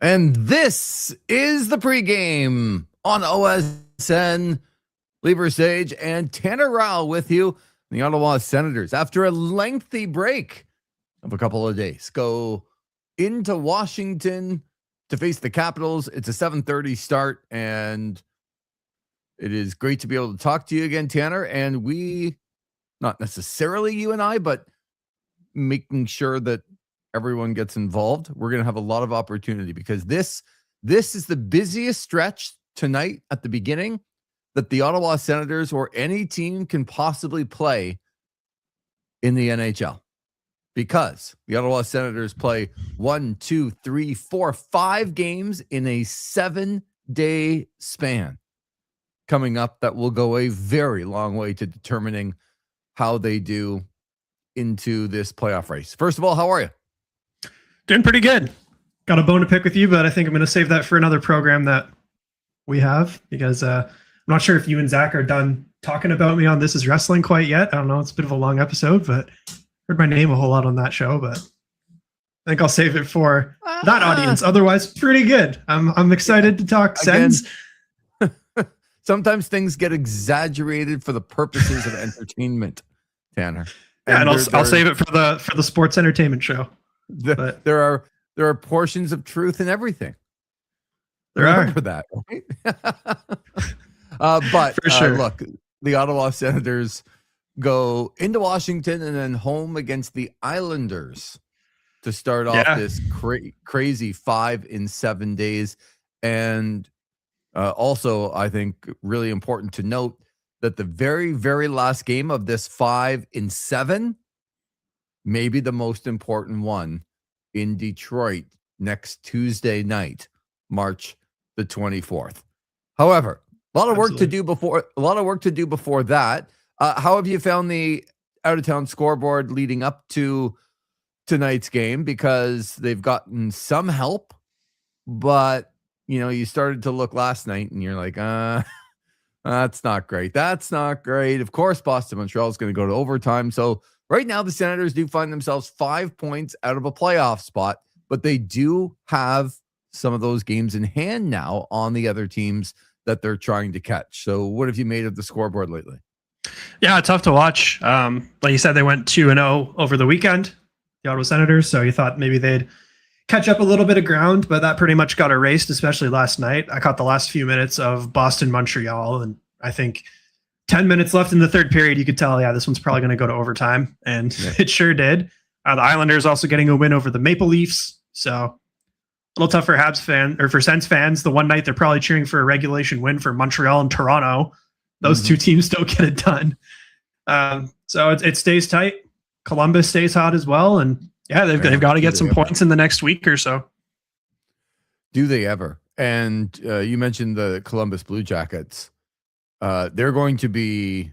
And this is the pregame on OSN. Lieber Sage and Tanner Rao with you. The Ottawa Senators, after a lengthy break of a couple of days, go into Washington to face the Capitals. It's a 7:30 start, and it is great to be able to talk to you again, Tanner. And we, not necessarily you and I, but making sure that everyone gets involved. We're going to have a lot of opportunity because this is the busiest stretch tonight at the beginning that the Ottawa Senators or any team can possibly play in the NHL, because the Ottawa Senators play 5 games in a 7-day span coming up that will go a very long way to determining how they do into this playoff race. First of all, how are you? Doing pretty good. Got a bone to pick with you, but I think I'm going to save that for another program that we have, because I'm not sure if you and Zach are done talking about me on This Is Wrestling quite yet. I don't know. It's a bit of a long episode, but heard my name a whole lot on that show, but I think I'll save it for that audience. Otherwise, pretty good. I'm excited to talk Sens. Sometimes things get exaggerated for the purposes of entertainment, Tanner. And I'll save it for the sports entertainment show. There are portions of truth in everything. Remember that, right? But for sure. Look, the Ottawa Senators go into Washington and then home against the Islanders to start off this crazy 5 in 7 days. And also, I think really important to note that the very, very last game of this 5 in 7, maybe the most important one, in Detroit next Tuesday night, March the 24th. However, a lot of work to do before that. How have you found the out-of-town scoreboard leading up to tonight's game? Because they've gotten some help, but you started to look last night and you're like, that's not great. That's not great. Of course, Montreal is going to go to overtime. So right now, the Senators do find themselves 5 points out of a playoff spot, but they do have some of those games in hand now on the other teams that they're trying to catch. So what have you made of the scoreboard lately? Yeah, tough to watch. Like you said, they went 2-0 over the weekend, the Ottawa Senators. So you thought maybe they'd catch up a little bit of ground, but that pretty much got erased, especially last night. I caught the last few minutes of Boston-Montreal, and I think 10 minutes left in the third period, you could tell, this one's probably going to go to overtime, and it sure did. The Islanders also getting a win over the Maple Leafs, so a little tough for for Sens fans. The one night they're probably cheering for a regulation win for Montreal and Toronto. Those two teams don't get it done. So it stays tight. Columbus stays hot as well, and they've got to get some points in the next week or so. Do they ever? And you mentioned the Columbus Blue Jackets. They're going to be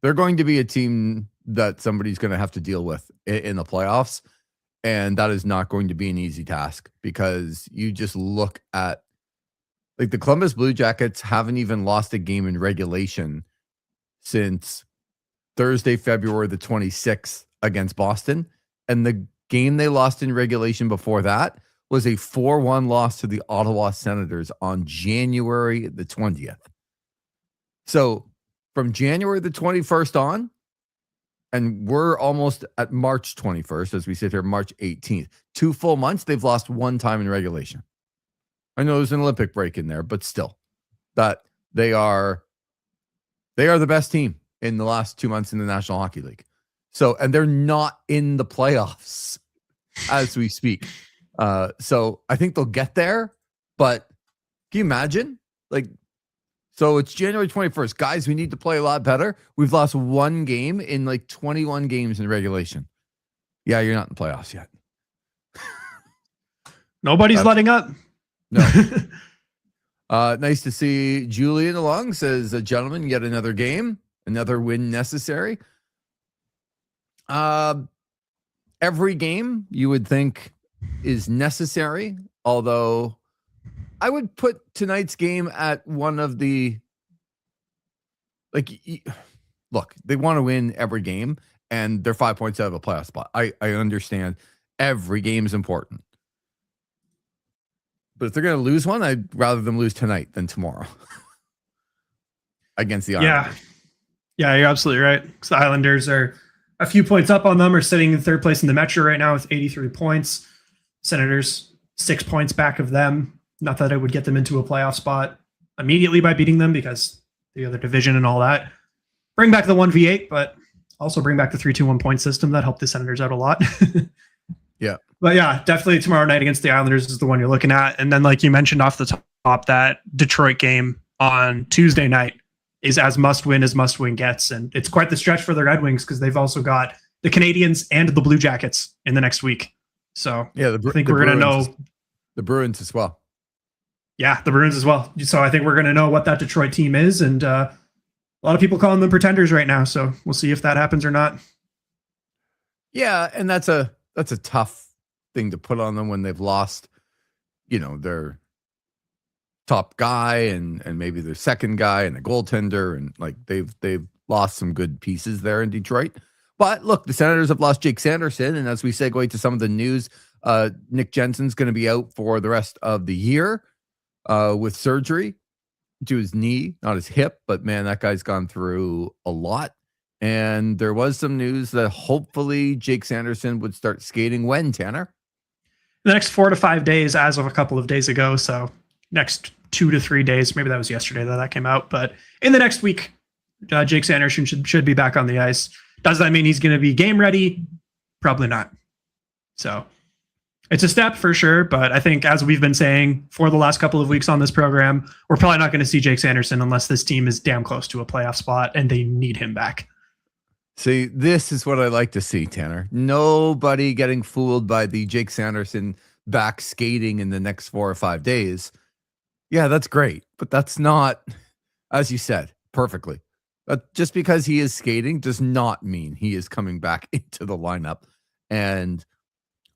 a team that somebody's going to have to deal with in the playoffs, and that is not going to be an easy task, because you just look at, like, the Columbus Blue Jackets haven't even lost a game in regulation since Thursday, February the 26th against Boston, and the game they lost in regulation before that was a 4-1 loss to the Ottawa Senators on January the 20th. So from January the 21st on, and we're almost at March 21st as we sit here, March 18th, 2 full months, they've lost 1 time in regulation. I know there's an Olympic break in there, but still, that they are the best team in the last 2 months in the National Hockey League. So, and they're not in the playoffs as we speak. So I think they'll get there, but can you imagine? So it's January 21st. Guys, we need to play a lot better. We've lost 1 game in 21 games in regulation. Yeah, you're not in the playoffs yet. Nobody's letting up. No. Nice to see Julian along. Says, gentlemen, yet another game, another win necessary. Every game you would think is necessary, although I would put tonight's game at one of the, look, they want to win every game, and they're 5 points out of a playoff spot. I understand every game is important. But if they're going to lose one, I'd rather them lose tonight than tomorrow against the Islanders. Yeah, you're absolutely right. Because the Islanders are a few points up on them, are sitting in third place in the Metro right now with 83 points. Senators 6 points back of them. Not that I would get them into a playoff spot immediately by beating them because the other division and all that. Bring back the 1v8, but also bring back the 3-2-1 point system. That helped the Senators out a lot. Yeah. But yeah, definitely tomorrow night against the Islanders is the one you're looking at. And then, like you mentioned off the top, that Detroit game on Tuesday night is as must win gets. And it's quite the stretch for the Red Wings because they've also got the Canadians and the Blue Jackets in the next week. So yeah, I think we're going to know the Bruins as well. Yeah, the Bruins as well. So I think we're going to know what that Detroit team is. And a lot of people calling them pretenders right now. So we'll see if that happens or not. Yeah. And that's a tough thing to put on them when they've lost, their top guy and maybe their second guy and a goaltender, and like they've lost some good pieces there in Detroit. But look, the Senators have lost Jake Sanderson, and as we segue to some of the news, Nick Jensen's going to be out for the rest of the year with surgery to his knee, not his hip. But man, that guy's gone through a lot. And there was some news that hopefully Jake Sanderson would start skating when, Tanner? The next 4 to 5 days, as of a couple of days ago. So next 2 to 3 days. Maybe that was yesterday that came out. But in the next week, Jake Sanderson should be back on the ice. Does that mean he's going to be game ready? Probably not. So it's a step for sure. But I think, as we've been saying for the last couple of weeks on this program, we're probably not going to see Jake Sanderson unless this team is damn close to a playoff spot and they need him back. See, this is what I like to see, Tanner. Nobody getting fooled by the Jake Sanderson back skating in the next 4 or 5 days. Yeah, that's great. But that's not, as you said, perfectly. Just because he is skating does not mean he is coming back into the lineup. And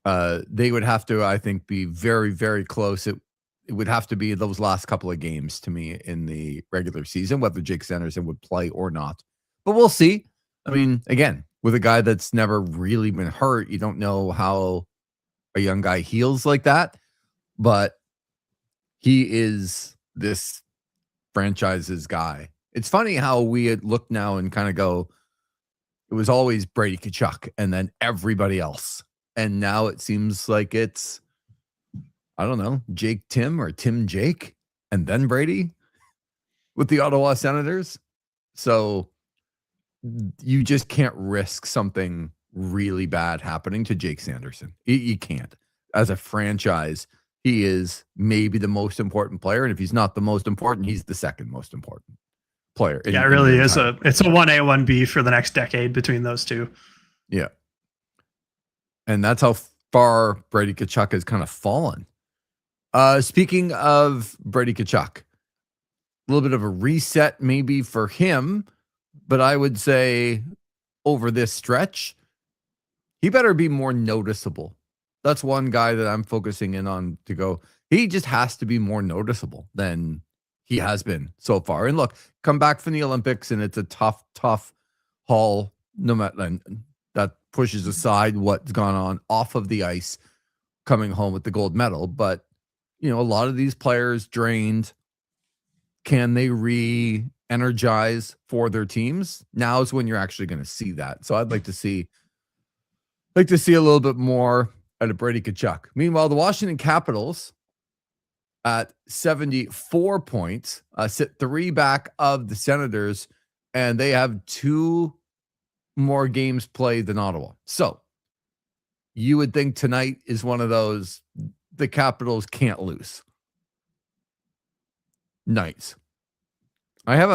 they would have to, I think, be very, very close. It would have to be those last couple of games to me in the regular season, whether Jake Sanderson would play or not. But we'll see. I mean, again, with a guy that's never really been hurt, you don't know how a young guy heals like that. But he is this franchise's guy. It's funny how we had looked now and kind of go, it was always Brady Tkachuk and then everybody else. And now it seems like it's, I don't know, Jake Tim or Tim Jake and then Brady with the Ottawa Senators. So you just can't risk something really bad happening to Jake Sanderson. You can't. As a franchise, he is maybe the most important player. And if he's not the most important, he's the second most important player. Yeah, it really is. It's a 1A, 1B for the next decade between those two. Yeah. And that's how far Brady Tkachuk has kind of fallen. Speaking of Brady Tkachuk, a little bit of a reset maybe for him, but I would say over this stretch, he better be more noticeable. That's one guy that I'm focusing in on to go. He just has to be more noticeable than he has been so far. And look, come back from the Olympics, and it's a tough haul. No matter that pushes aside what's gone on off of the ice, coming home with the gold medal. But a lot of these players drained. Can they re-energize for their teams? Now is when you're actually going to see that. So I'd like to see a little bit more out of Brady Tkachuk. Meanwhile, the Washington Capitals at 74 points sit 3 back of the Senators, and they have 2 more games played than Ottawa. So you would think tonight is one of those the Capitals can't lose nights. I have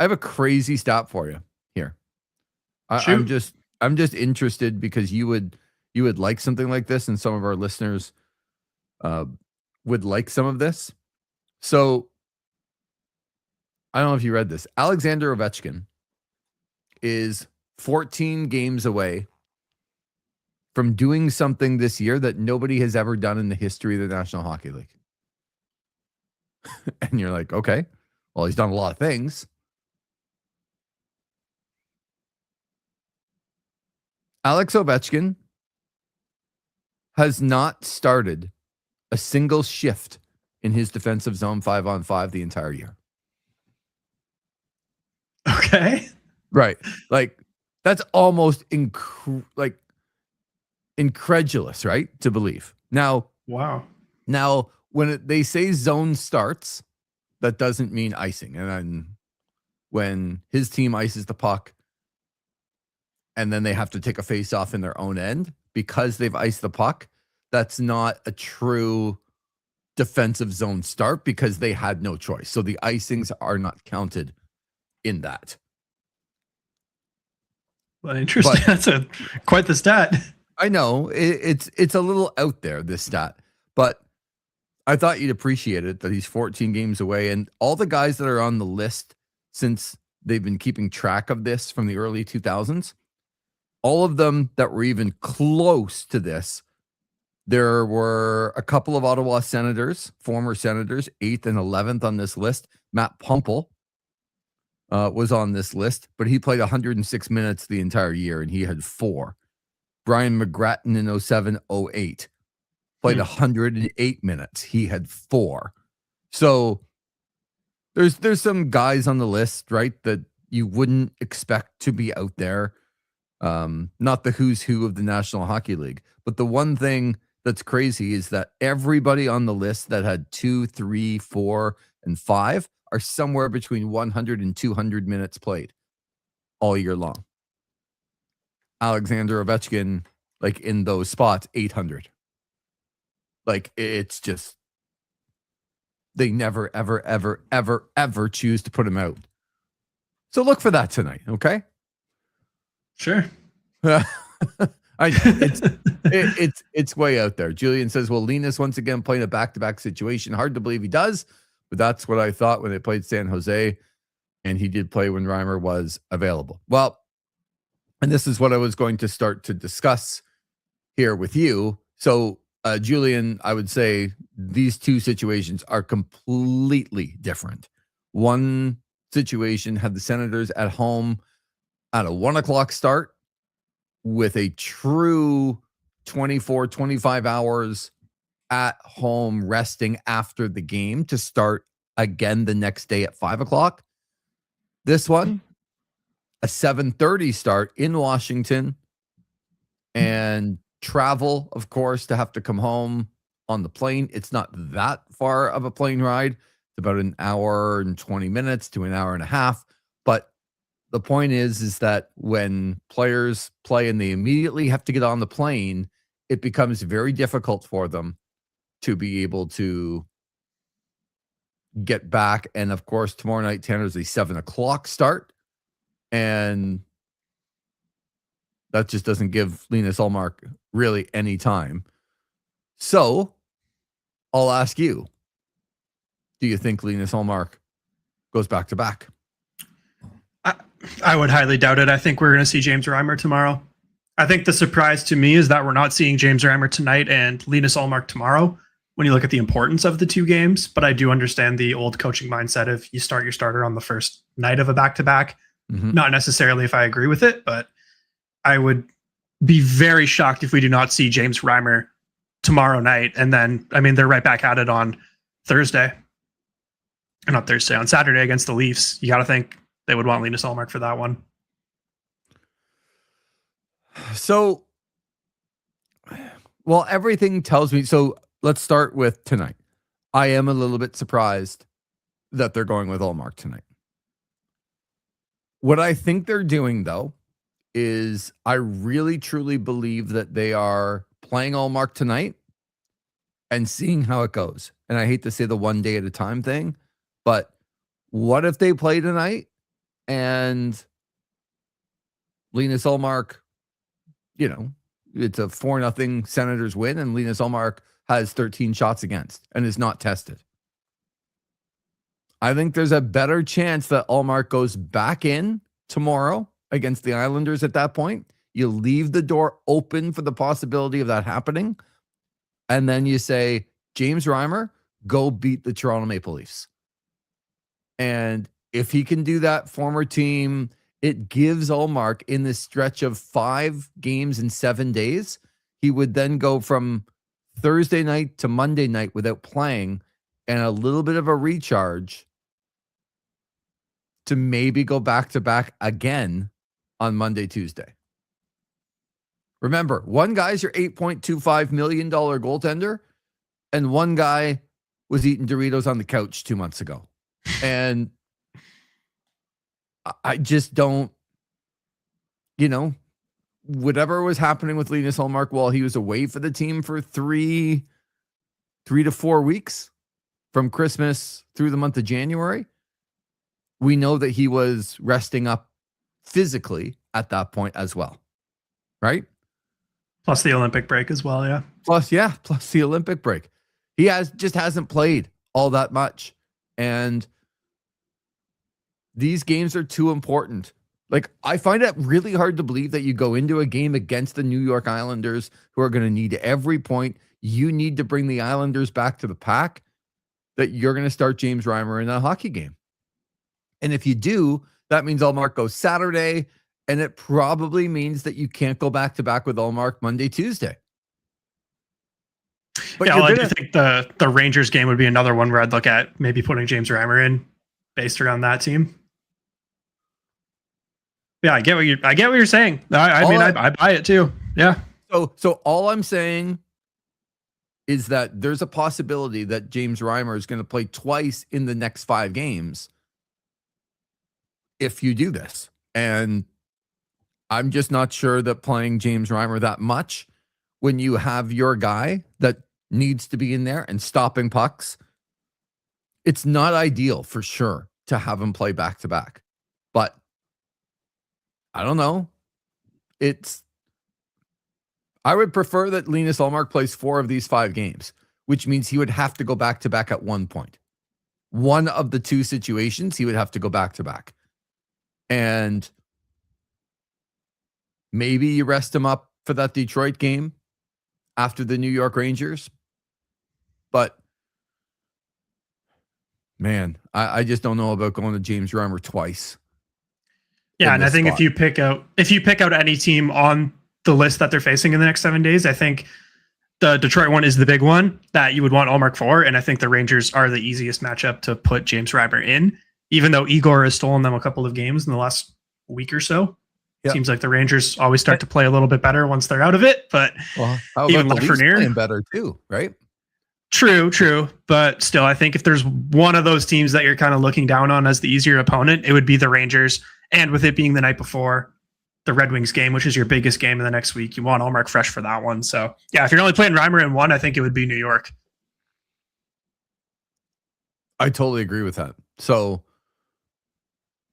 a crazy stat for you here. I'm just interested because you would like something like this, and some of our listeners would like some of this. So I don't know if you read this. Alexander Ovechkin is 14 games away from doing something this year that nobody has ever done in the history of the National Hockey League. And you're like, okay, well, he's done a lot of things. Alex Ovechkin has not started a single shift in his defensive zone 5-on-5 the entire year. Okay. Right. Like, that's almost incredulous, right? To believe. Now, Wow. When they say zone starts, that doesn't mean icing. And then when his team ices the puck and then they have to take a face off in their own end because they've iced the puck, that's not a true defensive zone start because they had no choice. So the icings are not counted in that. Well, interesting. That's quite the stat. I know it's a little out there, this stat, but I thought you'd appreciate it that he's 14 games away, and all the guys that are on the list since they've been keeping track of this from the early 2000s, all of them that were even close to this, there were a couple of Ottawa Senators, former Senators, 8th and 11th on this list. Matt Pumple was on this list, but he played 106 minutes the entire year, and he had 4. Brian McGrattan in 07-08 played 108 minutes. He had 4. So there's some guys on the list, right, that you wouldn't expect to be out there. Not the who's who of the National Hockey League. But the one thing that's crazy is that everybody on the list that had 2, 3, 4, and 5 are somewhere between 100 and 200 minutes played all year long. Alexander Ovechkin, like in those spots, 800. Like, it's just, they never, ever, ever, ever, ever choose to put him out. So look for that tonight, okay? Sure. It's way out there. Julian says, well, Linus once again playing a back-to-back situation. Hard to believe he does, but that's what I thought when they played San Jose, and he did play when Reimer was available. Well, and this is what I was going to start to discuss here with you. So, Julian, I would say these two situations are completely different. One situation had the Senators at home at a 1:00 start with a true 24, 25 hours at home resting after the game to start again the next day at 5:00. This one, a 7:30 start in Washington, and travel, of course, to have to come home on the plane. It's not that far of a plane ride. It's about an hour and 20 minutes to an hour and a half. But the point is that when players play and they immediately have to get on the plane, it becomes very difficult for them to be able to get back. And of course, tomorrow night, Tanner's a 7:00 start. And that just doesn't give Linus Ullmark really any time. So I'll ask you, do you think Linus Ullmark goes back to back? I would highly doubt it. I think we're going to see James Reimer tomorrow. I think the surprise to me is that we're not seeing James Reimer tonight and Linus Ullmark tomorrow when you look at the importance of the two games. But I do understand the old coaching mindset of you start your starter on the first night of a back-to-back. Mm-hmm. Not necessarily if I agree with it, but I would be very shocked if we do not see James Reimer tomorrow night. And then, I mean, they're right back at it on Thursday. Or not Thursday, on Saturday against the Leafs. You got to think they would want Linus Ullmark for that one. So, well, everything tells me. So let's start with tonight. I am a little bit surprised that they're going with Ullmark tonight. What I think they're doing, though, is I really, truly believe that they are playing Ullmark tonight and seeing how it goes. And I hate to say the one day at a time thing, but what if they play tonight and Linus Ullmark, you know, it's a 4-0 Senators win and Linus Ullmark has 13 shots against and is not tested? I think there's a better chance that Ullmark goes back in tomorrow against the Islanders at that point. You leave the door open for the possibility of that happening. And then you say, James Reimer, go beat the Toronto Maple Leafs. And if he can do that, former team, it gives Ullmark in this stretch of 5 games in 7 days. He would then go from Thursday night to Monday night without playing and a little bit of a recharge to maybe go back-to-back again on Monday, Tuesday. Remember, one guy's your $8.25 million goaltender, and one guy was eating Doritos on the couch 2 months ago. And I just don't, whatever was happening with Linus Ullmark while he was away for the team for 3 to 4 weeks from Christmas through the month of January, we know that he was resting up physically at that point as well, right? Plus the Olympic break as well, yeah. Plus the Olympic break. He just hasn't played all that much. And these games are too important. Like, I find it really hard to believe that you go into a game against the New York Islanders, who are going to need every point. You need to bring the Islanders back to the pack, that you're going to start James Reimer in a hockey game. And if you do, that means Ullmark goes Saturday, and it probably means that you can't go back-to-back with Ullmark Monday, Tuesday. But I do think the Rangers game would be another one where I'd look at maybe putting James Reimer in based around that team. Yeah, I get what you're saying. I buy it too. Yeah. So all I'm saying is that there's a possibility that James Reimer is going to play twice in the next 5 games if you do this. And I'm just not sure that playing James Reimer that much when you have your guy that needs to be in there and stopping pucks, it's not ideal for sure to have him play back-to-back. But I don't know. I would prefer that Linus Ullmark plays 4 of these 5 games, which means he would have to go back-to-back at one point. One of the 2 situations, he would have to go back-to-back. And maybe you rest him up for that Detroit game after the New York Rangers. But, man, I just don't know about going to James Reimer twice. Yeah, and I think if you pick out any team on the list that they're facing in the next 7 days, I think the Detroit one is the big one that you would want Ullmark for, and I think the Rangers are the easiest matchup to put James Reimer in, even though Igor has stolen them a couple of games in the last week or so. Yep. Seems like the Rangers always start to play a little bit better once they're out of it, but even Lafreniere playing better too, right? True. But still, I think if there's one of those teams that you're kind of looking down on as the easier opponent, it would be the Rangers. And with it being the night before the Red Wings game, which is your biggest game in the next week, you want Ullmark fresh for that one. So, yeah, if you're only playing Reimer in one, I think it would be New York. I totally agree with that. So,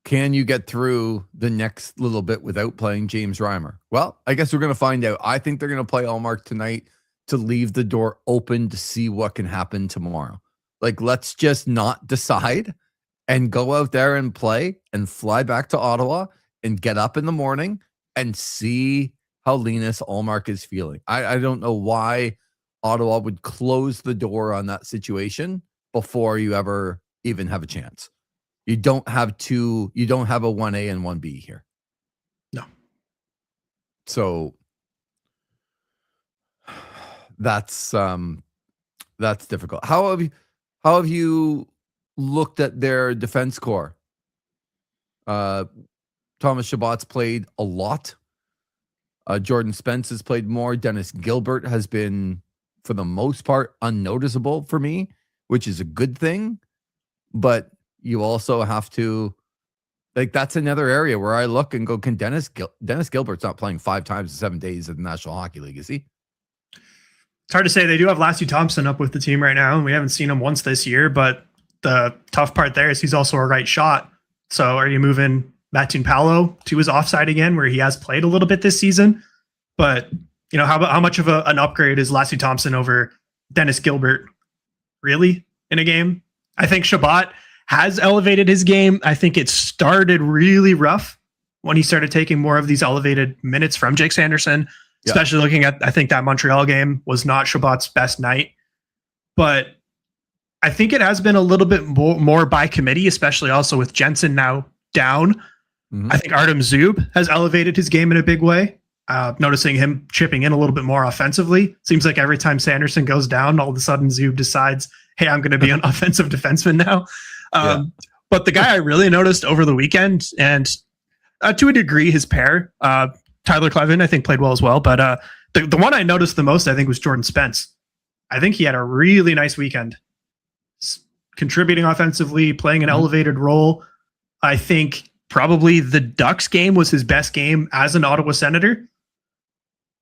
can you get through the next little bit without playing James Reimer? Well, I guess we're going to find out. I think they're going to play Ullmark tonight to leave the door open to see what can happen tomorrow. Like, let's just not decide and go out there and play and fly back to Ottawa and get up in the morning and see how Linus Ullmark is feeling. I don't know why Ottawa would close the door on that situation before you ever even have a chance. You don't have a 1A and 1B here. No. So that's difficult. How have you looked at their defense core? Thomas Chabot's played a lot. Jordan Spence has played more. Dennis Gilbert has been, for the most part, unnoticeable for me, which is a good thing. But you also have to, that's another area where I look and go, can Dennis Gilbert's not playing 5 times in 7 days in the National Hockey League, is he? It's hard to say. They do have Lassie Thompson up with the team right now, and we haven't seen him once this year, but the tough part there is he's also a right shot. So are you moving Matin Paolo to his offside again, where he has played a little bit this season? But, how much of an upgrade is Lassie Thompson over Dennis Gilbert really in a game? I think Chabot has elevated his game. I think it started really rough when he started taking more of these elevated minutes from Jake Sanderson, especially looking at, I think that Montreal game was not Chabot's best night. But I think it has been a little bit more by committee, especially also with Jensen now down. Mm-hmm. I think Artem Zub has elevated his game in a big way. Noticing him chipping in a little bit more offensively. Seems like every time Sanderson goes down, all of a sudden Zub decides hey, I'm going to be an offensive defenseman now. But the guy I really noticed over the weekend, and to a degree, his pair, Tyler Clevin, I think played well as well. But the one I noticed the most, I think, was Jordan Spence. I think he had a really nice weekend, contributing offensively, playing an elevated role. I think probably the Ducks game was his best game as an Ottawa Senator.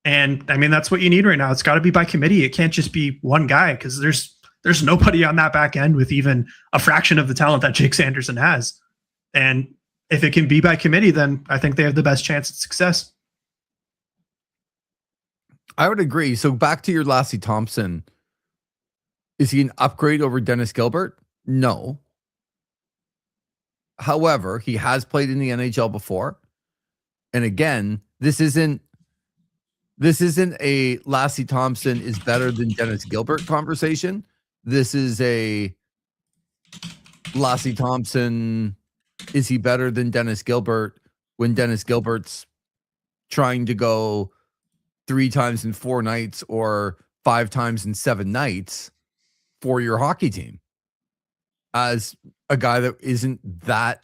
And I mean, that's what you need right now. It's got to be by committee. It can't just be one guy, because there's nobody on that back end with even a fraction of the talent that Jake Sanderson has. And if it can be by committee, then I think they have the best chance at success. I would agree. So back to your Lassie Thompson. Is he an upgrade over Dennis Gilbert? No. However, he has played in the NHL before. And again, this isn't a Lassie Thompson is better than Dennis Gilbert conversation. This is a Lassie Thompson, is he better than Dennis Gilbert when Dennis Gilbert's trying to go 3 times in 4 nights or 5 times in 7 nights for your hockey team as a guy that isn't that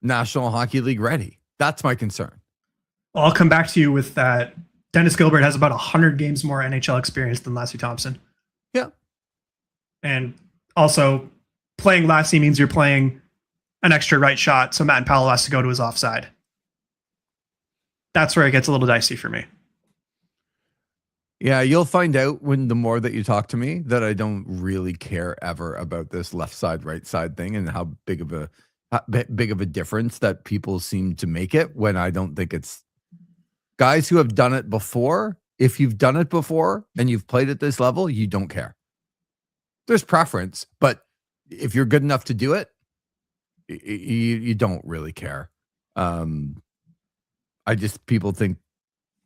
National Hockey League ready? That's my concern. I'll come back to you with that. Dennis Gilbert has about 100 games more NHL experience than Lassie Thompson. Yeah. And also, playing Lassie means you're playing an extra right shot, so Matt and Powell has to go to his offside. That's where it gets a little dicey for me. Yeah, you'll find out when the more that you talk to me that I don't really care ever about this left side, right side thing and how big of a difference that people seem to make it, when I don't think it's guys who have done it before. If you've done it before and you've played at this level, you don't care. There's preference, but if you're good enough to do it, you don't really care. People think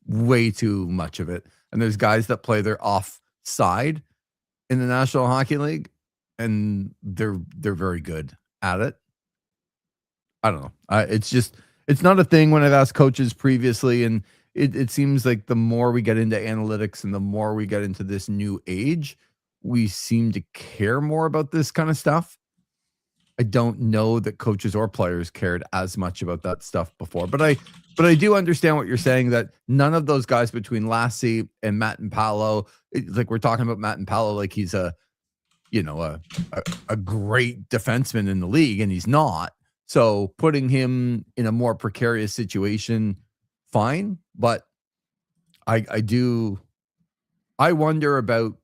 way too much of it. And there's guys that play their offside in the National Hockey League, and they're very good at it. I don't know. It's not a thing when I've asked coaches previously, and it seems like the more we get into analytics and the more we get into this new age, we seem to care more about this kind of stuff. I don't know that coaches or players cared as much about that stuff before, but I do understand what you're saying, that none of those guys between Lassie and Matt and Paolo, like we're talking about Matt and Paolo like he's a great defenseman in the league, and he's not. So putting him in a more precarious situation, fine. But I wonder about,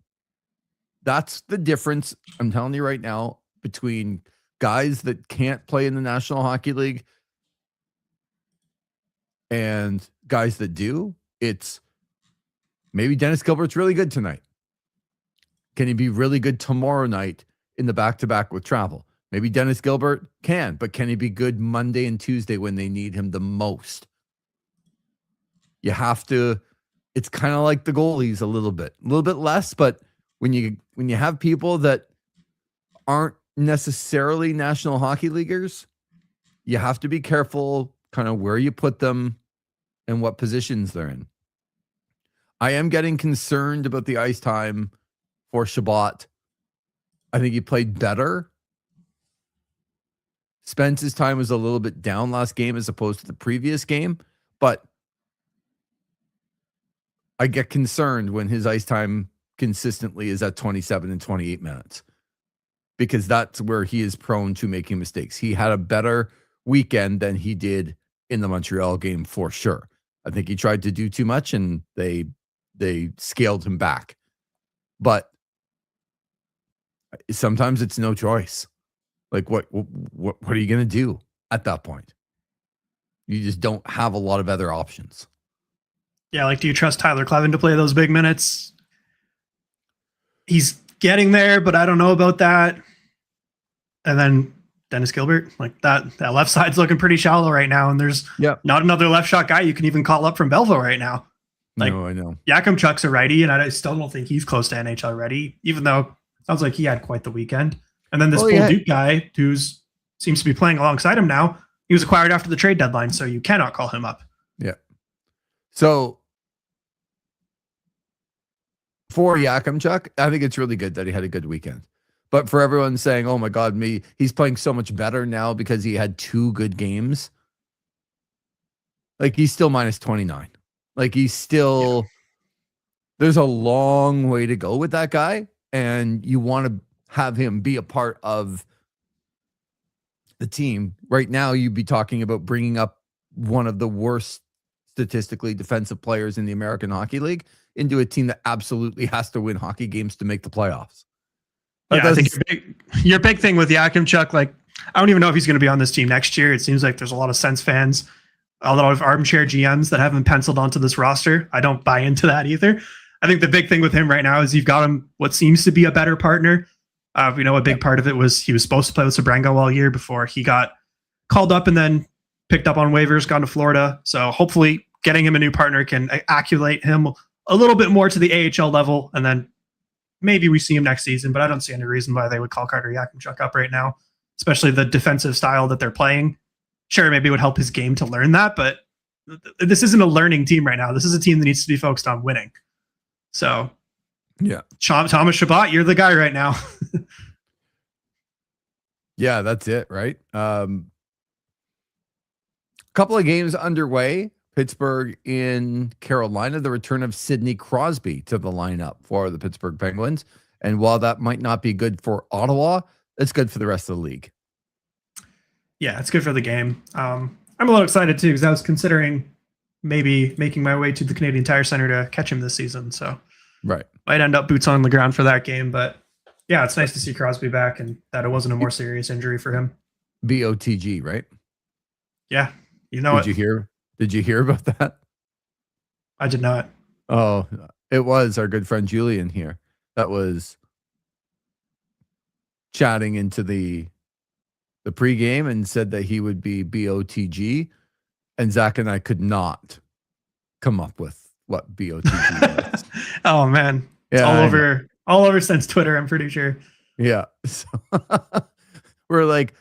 that's the difference, I'm telling you right now, between guys that can't play in the National Hockey League and guys that do. It's maybe Dennis Gilbert's really good tonight. Can he be really good tomorrow night in the back-to-back with travel? Maybe Dennis Gilbert can, but can he be good Monday and Tuesday when they need him the most? You have to, it's kind of like the goalies a little bit less, but when you have people that aren't necessarily National Hockey Leaguers, you have to be careful kind of where you put them and what positions they're in. I am getting concerned about the ice time for Shabbat. I think he played better. Spence's time was a little bit down last game as opposed to the previous game, but I get concerned when his ice time consistently is at 27 and 28 minutes, because that's where he is prone to making mistakes. He had a better weekend than he did in the Montreal game for sure. I think he tried to do too much and they scaled him back. But sometimes it's no choice. Like what are you going to do at that point? You just don't have a lot of other options. Yeah, like, do you trust Tyler Clevin to play those big minutes? He's getting there, but I don't know about that. And then Dennis Gilbert, like that left side's looking pretty shallow right now, and there's not another left shot guy you can even call up from Belleville right now. Like, no, I know. Yakimchuk's a righty, and I still don't think he's close to NHL ready, even though it sounds like he had quite the weekend. And then this Duke guy who seems to be playing alongside him now, he was acquired after the trade deadline, so you cannot call him up. Yeah. So For Yakimchuk, I think it's really good that he had a good weekend. But for everyone saying, "Oh my God, he's playing so much better now because he had 2 good games," like he's still minus 29. Like he's still. There's a long way to go with that guy, and you want to have him be a part of the team. Right now, you'd be talking about bringing up one of the worst statistically defensive players in the American Hockey League into a team that absolutely has to win hockey games to make the playoffs. Yeah, I think your big thing with Yakimchuk, like, I don't even know if he's going to be on this team next year. It seems like there's a lot of Sens fans, a lot of armchair GMs that haven't penciled onto this roster. I don't buy into that either. I think the big thing with him right now is you've got him what seems to be a better partner. A big part of it was he was supposed to play with Sabrango all year before he got called up and then picked up on waivers, gone to Florida. So hopefully getting him a new partner can acculate him a little bit more to the AHL level, and then maybe we see him next season, but I don't see any reason why they would call Carter Yakimchuk up right now, especially the defensive style that they're playing. Sure, maybe it would help his game to learn that, but this isn't a learning team right now. This is a team that needs to be focused on winning. So, yeah, Thomas Chabot, you're the guy right now. Yeah, that's it, right? Couple of games underway. Pittsburgh in Carolina, the return of Sidney Crosby to the lineup for the Pittsburgh Penguins. And while that might not be good for Ottawa, it's good for the rest of the league. Yeah, it's good for the game. I'm a little excited too, because I was considering maybe making my way to the Canadian Tire Center to catch him this season. So right, might end up boots on the ground for that game. But yeah, it's nice to see Crosby back and that it wasn't a more serious injury for him. BOTG, right? Yeah, you know. Did you hear about that? I did not. Oh, it was our good friend Julian here that was chatting into the pregame and said that he would be BOTG, and Zach and I could not come up with what BOTG was. Oh man, it's all over since Twitter, I'm pretty sure. Yeah, so we're like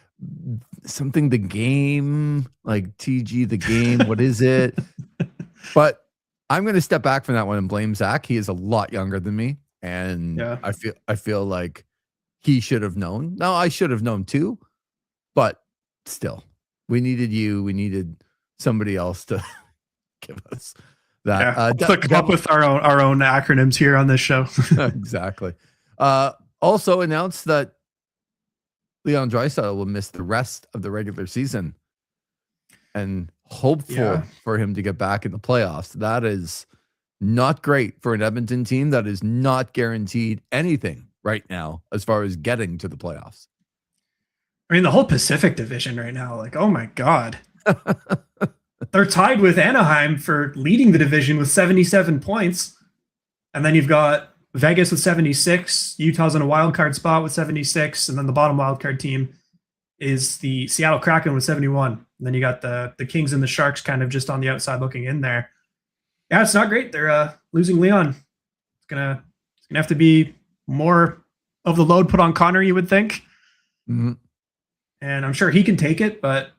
something the game, like TG the game. What is it? But I'm going to step back from that one and blame Zach. He is a lot younger than me, and yeah. I feel like he should have known. No, I should have known too, but still, we needed you. We needed somebody else to give us that. Yeah, let's come up with our own acronyms here on this show. Exactly. Also announced that Leon Draisaitl will miss the rest of the regular season, and hopeful for him to get back in the playoffs. That is not great for an Edmonton team that is not guaranteed anything right now as far as getting to the playoffs. I mean, the whole Pacific Division right now, like, oh my God. They're tied with Anaheim for leading the division with 77 points. And then you've got Vegas with 76. Utah's in a wild card spot with 76. And then the bottom wild card team is the Seattle Kraken with 71. And then you got the Kings and the Sharks kind of just on the outside looking in there. Yeah, it's not great. They're losing Leon. It's gonna have to be more of the load put on Connor, you would think. Mm-hmm. And I'm sure he can take it, but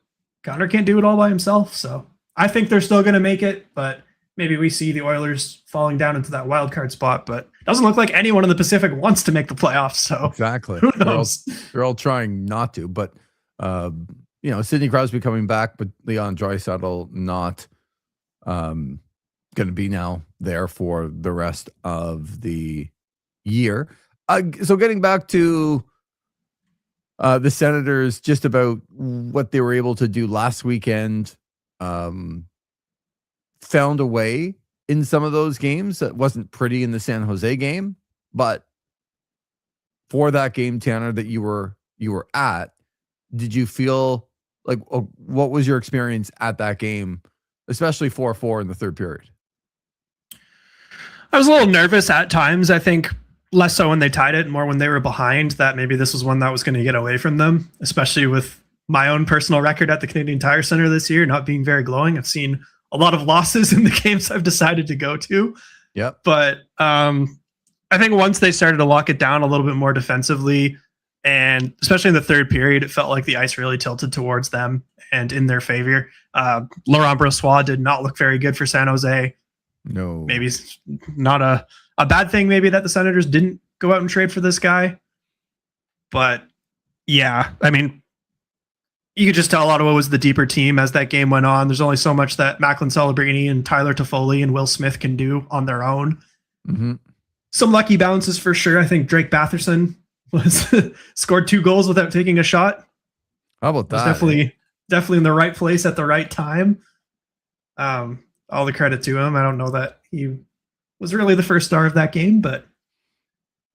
Connor can't do it all by himself. So I think they're still going to make it, but maybe we see the Oilers falling down into that wild card spot. But it doesn't look like anyone in the Pacific wants to make the playoffs. So exactly, who knows? They're all trying not to. But Sidney Crosby coming back, but Leon Draisaitl not going to be now there for the rest of the year. So getting back to the Senators, just about what they were able to do last weekend, found a way in some of those games that wasn't pretty in the San Jose game, but for that game, Tanner, that you were at, did you feel like, what was your experience at that game, especially 4-4 in the third period? I was a little nervous at times. I think less so when they tied it, more when they were behind, that maybe this was one that was going to get away from them, especially with my own personal record at the Canadian Tire Center this year not being very glowing. I've seen a lot of losses in the games I've decided to go to. Yep. But I think once they started to lock it down a little bit more defensively, and especially in the third period, it felt like the ice really tilted towards them and in their favor. Laurent Brossoit did not look very good for San Jose. No. Maybe it's not a bad thing, maybe, that the Senators didn't go out and trade for this guy. But yeah, I mean, you could just tell Ottawa was the deeper team as that game went on. There's only so much that Macklin Celebrini and Tyler Toffoli and Will Smith can do on their own. Mm-hmm. Some lucky bounces for sure. I think Drake Batherson was scored 2 goals without taking a shot. How about that? Definitely in the right place at the right time. All the credit to him. I don't know that he was really the first star of that game, but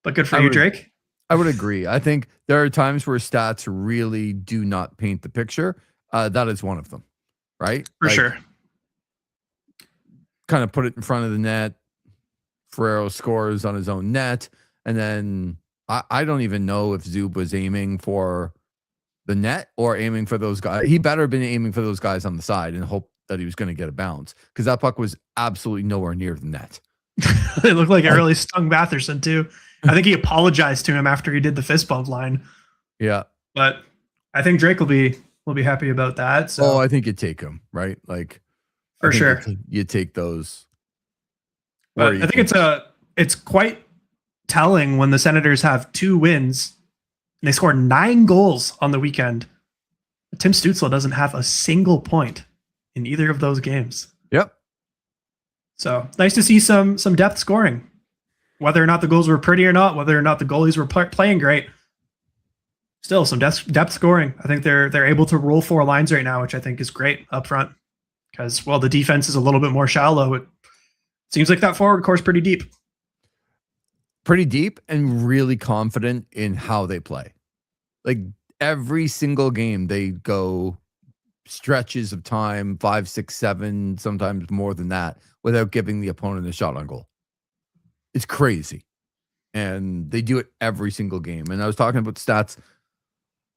good for you, Drake. I would agree. I think there are times where stats really do not paint the picture. That is one of them, right? For sure. Kind of put it in front of the net. Ferrero scores on his own net. And then I don't even know if Zub was aiming for the net or aiming for those guys. He better have been aiming for those guys on the side and hope that he was going to get a bounce, because that puck was absolutely nowhere near the net. It looked like it really stung Batherson too. I think he apologized to him after he did the fist bump line. Yeah. But I think Drake will be happy about that. So I think you take him, right? Like, for sure. You take those. But I think it's quite telling when the Senators have 2 wins and they scored 9 goals on the weekend. Tim Stützle doesn't have a single point in either of those games. Yep. So nice to see some depth scoring. Whether or not the goals were pretty or not, whether or not the goalies were playing great, still some depth scoring. I think they're able to roll 4 lines right now, which I think is great up front, because while the defense is a little bit more shallow, it seems like that forward core is pretty deep. Pretty deep and really confident in how they play. Like every single game, they go stretches of time, 5, 6, 7, sometimes more than that, without giving the opponent a shot on goal. It's crazy. And they do it every single game. And I was talking about stats,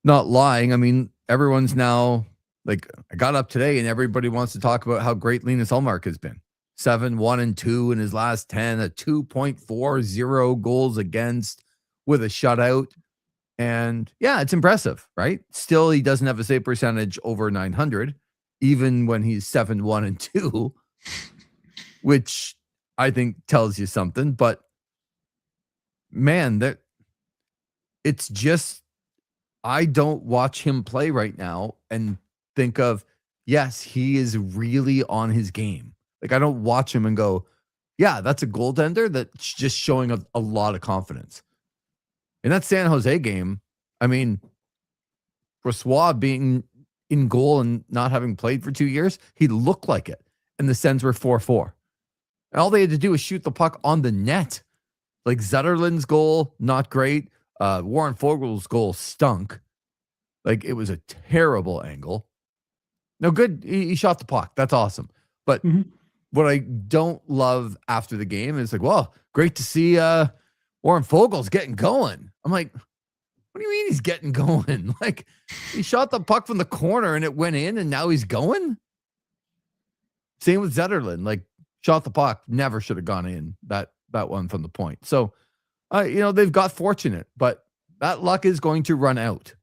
not lying. I mean, everyone's now, like, I got up today and everybody wants to talk about how great Linus Ullmark has been. 7-1-2 in his last 10, a 2.40 goals against with a shutout. And yeah, it's impressive, right? Still, he doesn't have a save percentage over 900, even when he's 7-1-2, which I think tells you something. But man, that it's just, I don't watch him play right now and think of, yes, he is really on his game. Like, I don't watch him and go, yeah, that's a goaltender that's just showing a lot of confidence. In that San Jose game, I mean, Brossoit being in goal and not having played for 2 years, he looked like it. And the Sens were 4-4. And all they had to do was shoot the puck on the net. Like Zetterlund's goal, not great. Warren Fogel's goal stunk. Like, it was a terrible angle. No, good. He shot the puck. That's awesome. But what I don't love after the game is like, well, great to see Warren Fogel's getting going. I'm like, what do you mean he's getting going? Like, he shot the puck from the corner and it went in and now he's going? Same with Zetterlund. Like, shot the puck, never should have gone in, that one from the point. So, they've got fortunate, but that luck is going to run out.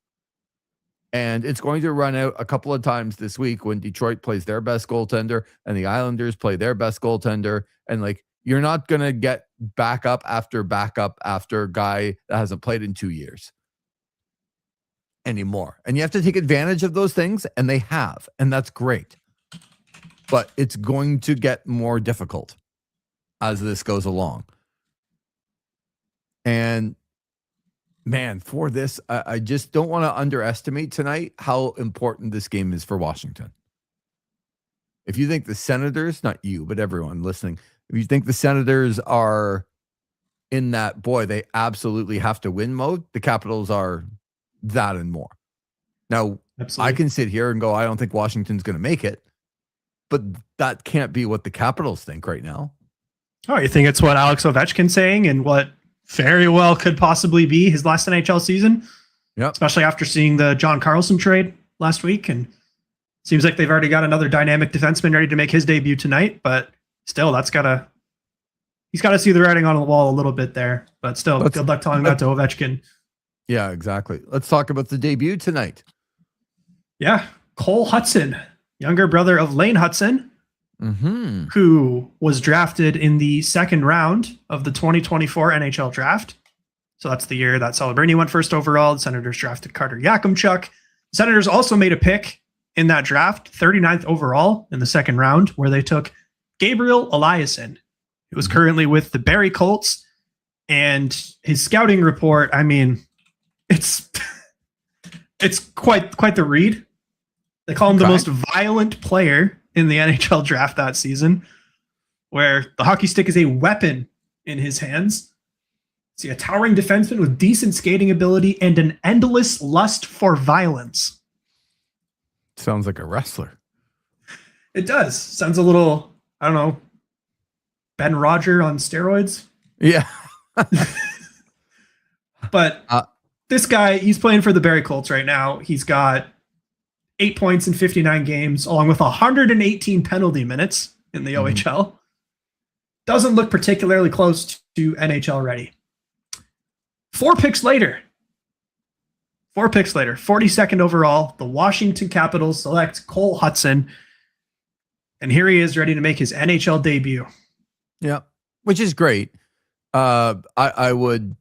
And it's going to run out a couple of times this week when Detroit plays their best goaltender and the Islanders play their best goaltender. And like, you're not going to get backup after guy that hasn't played in 2 years anymore. And you have to take advantage of those things, and they have, and that's great. But it's going to get more difficult as this goes along. And man, for this, I just don't want to underestimate tonight how important this game is for Washington. If you think the Senators, not you, but everyone listening, if you think the Senators are in that, boy, they absolutely have to win mode, the Capitals are that and more. Now, absolutely. I can sit here and go, I don't think Washington's going to make it, but that can't be what the Capitals think right now. Oh, you think it's what Alex Ovechkin's saying and what very well could possibly be his last NHL season? Yeah. Especially after seeing the John Carlson trade last week. And seems like they've already got another dynamic defenseman ready to make his debut tonight, but still he's got to see the writing on the wall a little bit there, but still good luck telling that to Ovechkin. Yeah, exactly. Let's talk about the debut tonight. Yeah. Cole Hudson, younger brother of Lane Hudson, who was drafted in the second round of the 2024 NHL draft. So that's the year that Celebrini went first overall. The Senators drafted Carter Yakimchuk. The Senators also made a pick in that draft, 39th overall in the second round, where they took Gabriel Eliasson, who was currently with the Barrie Colts. And his scouting report, I mean, it's quite the read. They call him the most violent player in the NHL draft that season, where the hockey stick is a weapon in his hands. See, a towering defenseman with decent skating ability and an endless lust for violence. Sounds like a wrestler. It does. Sounds a little, I don't know, Ben Roger on steroids. Yeah. But this guy, he's playing for the Barrie Colts right now. He's got 8 points in 59 games, along with 118 penalty minutes in the OHL. Doesn't look particularly close to NHL ready. 4 picks later, 42nd overall, the Washington Capitals select Cole Hutson. And here he is ready to make his NHL debut. Yeah, which is great. I would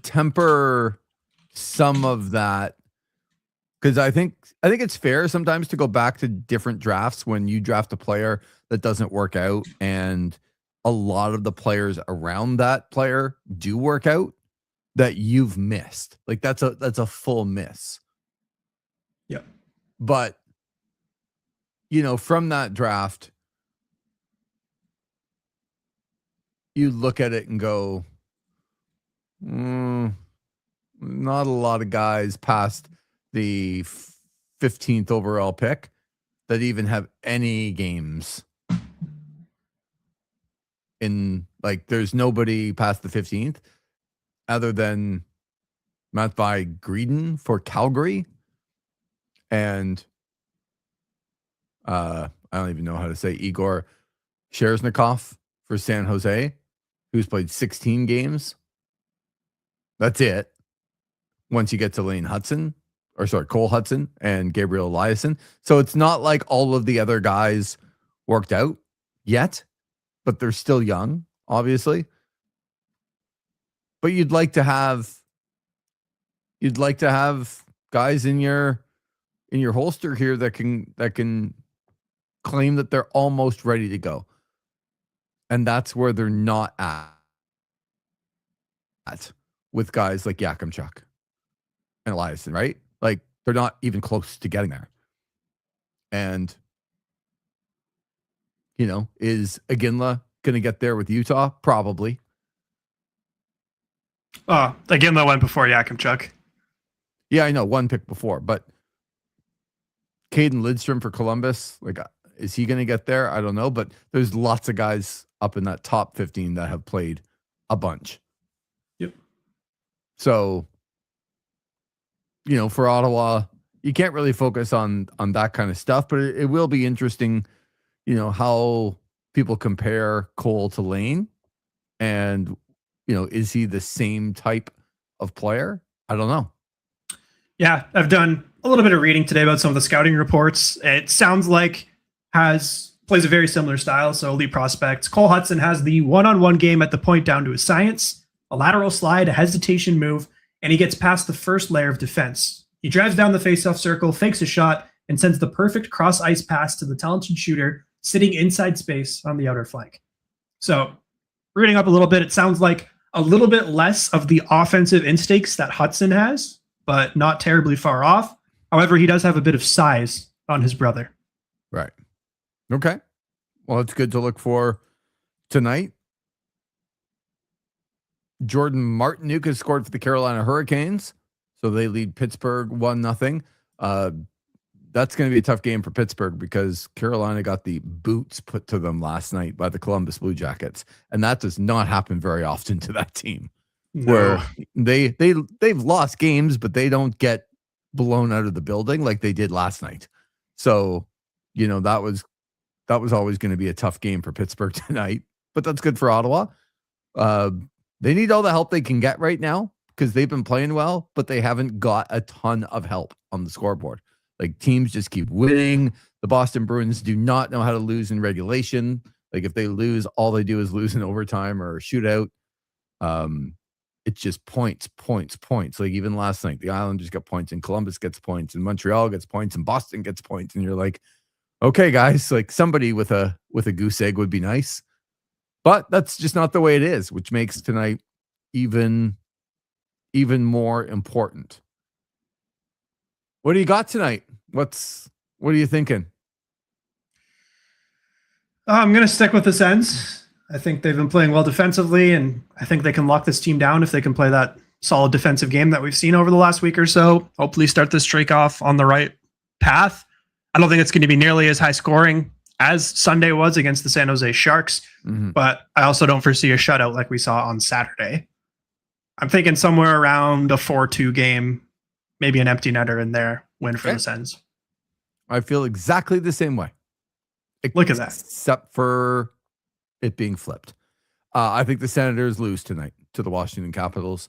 temper some of that, because I think it's fair sometimes to go back to different drafts when you draft a player that doesn't work out, and a lot of the players around that player do work out, that you've missed. Like that's a full miss. Yeah. But from that draft, you look at it and go, not a lot of guys past the 15th overall pick that even have any games in, like, there's nobody past the 15th other than Matvei Greedon for Calgary. And I don't even know how to say Igor Sherznikov for San Jose, who's played 16 games. That's it. Once you get to Cole Hutson and Gabriel Eliasson. So it's not like all of the other guys worked out yet, but they're still young, obviously. But you'd like to have guys in your holster here that can claim that they're almost ready to go. And that's where they're not at with guys like Yakimchuk and Eliasson, right? Like, they're not even close to getting there. And, is Iginla going to get there with Utah? Probably. Iginla went before Yakimchuk. Yeah, I know, one pick before, but Caden Lidstrom for Columbus, like, is he going to get there? I don't know, but there's lots of guys up in that top 15 that have played a bunch. Yep. So, for Ottawa, you can't really focus on that kind of stuff, but it will be interesting, how people compare Cole to Lane, and, is he the same type of player? I don't know. Yeah, I've done a little bit of reading today about some of the scouting reports. It sounds like plays a very similar style, so elite prospects. Cole Hutson has the one-on-one game at the point down to his science, a lateral slide, a hesitation move, and he gets past the first layer of defense. He drives down the faceoff circle, fakes a shot, and sends the perfect cross-ice pass to the talented shooter sitting inside space on the outer flank. So, reading up a little bit, it sounds like a little bit less of the offensive instincts that Hutson has, but not terribly far off. However, he does have a bit of size on his brother. Right. Okay. Well, it's good to look for tonight. Jordan Martinook has scored for the Carolina Hurricanes, so they lead Pittsburgh 1-0. That's going to be a tough game for Pittsburgh because Carolina got the boots put to them last night by the Columbus Blue Jackets, and that does not happen very often to that team. No. Where they've lost games, but they don't get blown out of the building like they did last night. So, that was always going to be a tough game for Pittsburgh tonight, but that's good for Ottawa. They need all the help they can get right now because they've been playing well, but they haven't got a ton of help on the scoreboard. Like, teams just keep winning. The Boston Bruins do not know how to lose in regulation. Like if they lose, all they do is lose in overtime or a shootout. It's just points. Like even last night, the Islanders got points and Columbus gets points and Montreal gets points and Boston gets points. And you're like, okay, guys, like somebody with a goose egg would be nice. But that's just not the way it is, which makes tonight even more important. What do you got tonight? What are you thinking? I'm going to stick with the Sens. I think they've been playing well defensively, and I think they can lock this team down if they can play that solid defensive game that we've seen over the last week or so. Hopefully start this streak off on the right path. I don't think it's going to be nearly as high scoring as Sunday was against the San Jose Sharks, but I also don't foresee a shutout like we saw on Saturday. I'm thinking somewhere around a 4-2 game, maybe an empty netter in there, win for the Sens. I feel exactly the same way. Look at that. Except for it being flipped. I think the Senators lose tonight to the Washington Capitals,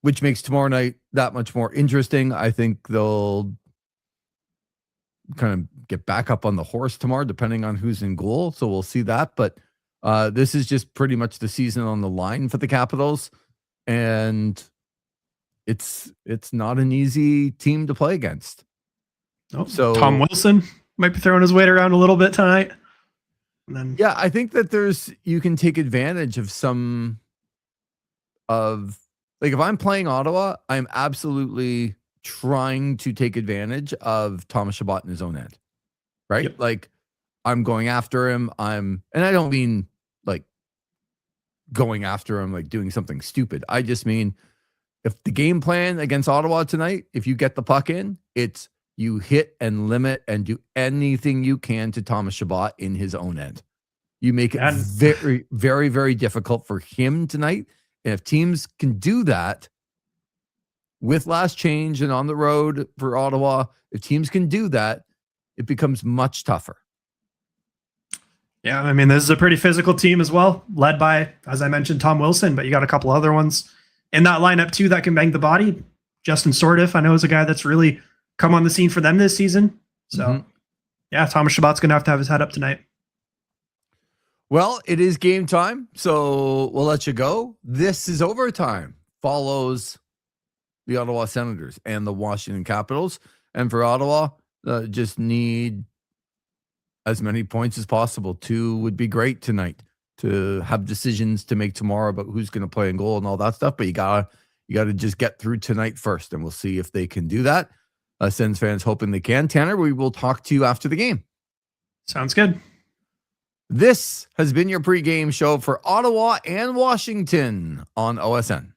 which makes tomorrow night that much more interesting. I think they'll kind of get back up on the horse tomorrow, depending on who's in goal. So we'll see that. But this is just pretty much the season on the line for the Capitals. And it's not an easy team to play against. Oh, so Tom Wilson might be throwing his weight around a little bit tonight. And then, yeah, I think that you can take advantage of some of, like, if I'm playing Ottawa, I'm absolutely trying to take advantage of Thomas Chabot in his own end, right? Yep. Like, I'm going after him. And I don't mean like going after him, like doing something stupid. I just mean if the game plan against Ottawa tonight, if you get the puck in, it's you hit and limit and do anything you can to Thomas Chabot in his own end. You make it very, very, very difficult for him tonight. And if teams can do that with last change and on the road for Ottawa, if teams can do that, it becomes much tougher. Yeah, I mean, this is a pretty physical team as well, led by, as I mentioned, Tom Wilson, but you got a couple other ones in that lineup too that can bang the body. Justin Sordiff, I know, is a guy that's really come on the scene for them this season. So, yeah, Thomas Chabot's going to have his head up tonight. Well, it is game time, so we'll let you go. This is overtime. Follows the Ottawa Senators and the Washington Capitals. And for Ottawa, just need as many points as possible. 2 would be great tonight to have decisions to make tomorrow about who's going to play in goal and all that stuff. But you gotta just get through tonight first, and we'll see if they can do that. Sens fans hoping they can. Tanner, we will talk to you after the game. Sounds good. This has been your pregame show for Ottawa and Washington on OSN.